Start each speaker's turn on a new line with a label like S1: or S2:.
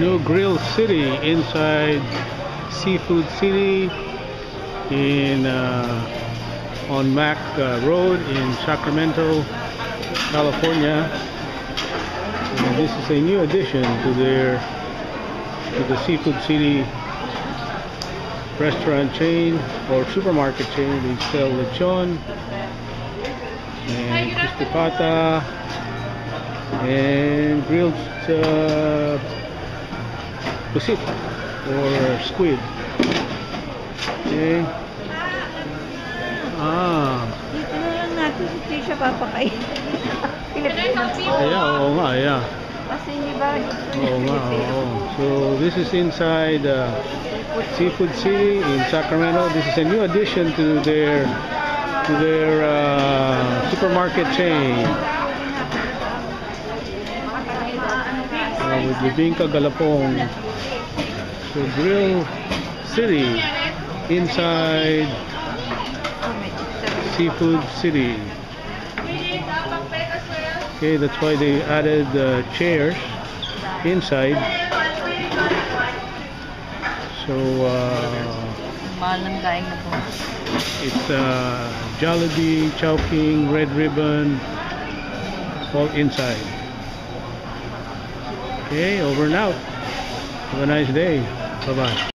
S1: New Grill City inside Seafood City in on Mac Road in Sacramento, California. And this is a new addition to the Seafood City restaurant chain or supermarket chain. They sell lechon and crispy pata and grilled pusit or squid. Okay.
S2: Dito na lang natin si Tisha papakain.
S1: Yeah, oo nga, yeah.
S2: Kasi hindi ba?
S1: Oo nga, oo. So this is inside Seafood City in Sacramento. This is a new addition to their supermarket chain. With Bibingka Galapong. So Grill City inside Seafood City. Okay, that's why they added chairs inside. So it's Jollibee, Chowking, Red Ribbon, all inside. Okay, over and out. Have a nice day. Bye-bye.